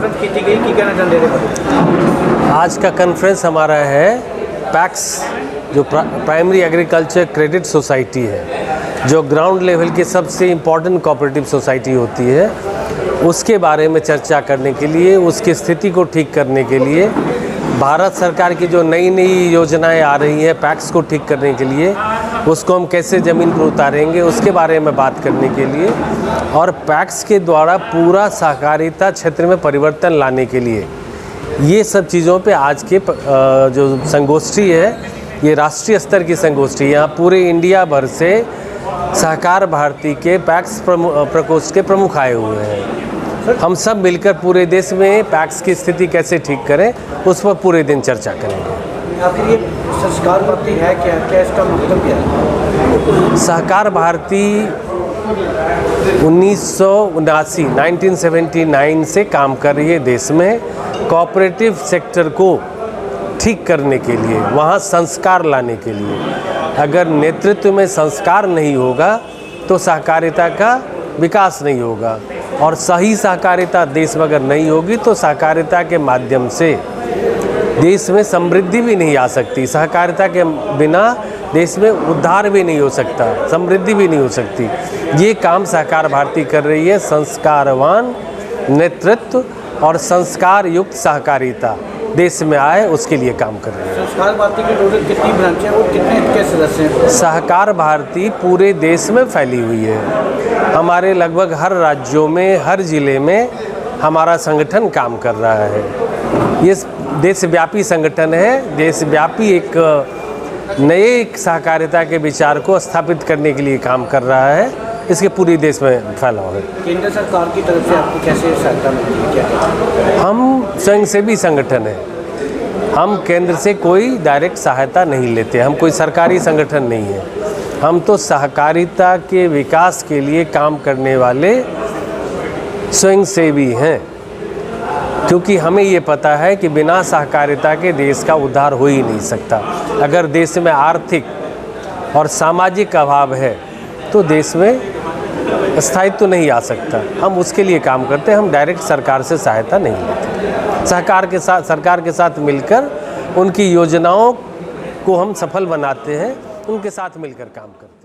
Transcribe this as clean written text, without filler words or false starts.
Conference की गई, की कहना चाहते हैं? आज का कॉन्फ्रेंस हमारा है पैक्स, जो प्राइमरी एग्रीकल्चर क्रेडिट सोसाइटी है, जो ग्राउंड लेवल की सबसे इम्पोर्टेंट कोऑपरेटिव सोसाइटी होती है, उसके बारे में चर्चा करने के लिए, उसकी स्थिति को ठीक करने के लिए, भारत सरकार की जो नई नई योजनाएं आ रही हैं पैक्स को ठीक करने के लिए, उसको हम कैसे ज़मीन पर उतारेंगे उसके बारे में बात करने के लिए, और पैक्स के द्वारा पूरा सहकारिता क्षेत्र में परिवर्तन लाने के लिए, ये सब चीज़ों पे आज के जो संगोष्ठी है, ये राष्ट्रीय स्तर की संगोष्ठी है। यहाँ पूरे इंडिया भर से सहकार भारती के पैक्स प्रकोष्ठ के प्रमुख आए हुए हैं। हम सब मिलकर पूरे देश में पैक्स की स्थिति कैसे ठीक करें उस पर पूरे दिन चर्चा करेंगे। आखिर ये सहकार भारती है क्या, क्या इसका मतलब क्या है? सहकार भारती 1979 से काम कर रही है देश में, कोऑपरेटिव सेक्टर को ठीक करने के लिए, वहाँ संस्कार लाने के लिए। अगर नेतृत्व में संस्कार नहीं होगा तो सहकारिता का विकास नहीं होगा, और सही सहकारिता देश में अगर नहीं होगी तो सहकारिता के माध्यम से देश में समृद्धि भी नहीं आ सकती। सहकारिता के बिना देश में उद्धार भी नहीं हो सकता, समृद्धि भी नहीं हो सकती। ये काम सहकार भारती कर रही है। संस्कारवान नेतृत्व और संस्कार युक्त सहकारिता देश में आए, उसके लिए काम कर रही है। सहकार भारती की टोटल कितनी ब्रांच है और कितने इसके सदस्य हैं? सहकार भारती पूरे देश में फैली हुई है। हमारे लगभग हर राज्यों में, हर जिले में हमारा संगठन काम कर रहा है। ये देशव्यापी संगठन है, देशव्यापी एक नए सहकारिता के विचार को स्थापित करने के लिए काम कर रहा है। इसके पूरे देश में फैलाव है। केंद्र सरकार की तरफ से आपको कैसे सहायता मिलती है, क्या? हम स्वयंसेवी संगठन है, हम केंद्र से कोई डायरेक्ट सहायता नहीं लेते, हम कोई सरकारी संगठन नहीं है। हम तो सहकारिता के विकास के लिए काम करने वाले स्वयंसेवी हैं, क्योंकि हमें ये पता है कि बिना सहकारिता के देश का उद्धार हो ही नहीं सकता। अगर देश में आर्थिक और सामाजिक अभाव है तो देश में स्थायित्व नहीं आ सकता। हम उसके लिए काम करते हैं, हम डायरेक्ट सरकार से सहायता नहीं लेते। सरकार के साथ मिलकर उनकी योजनाओं को हम सफल बनाते हैं, उनके साथ मिलकर काम करते हैं।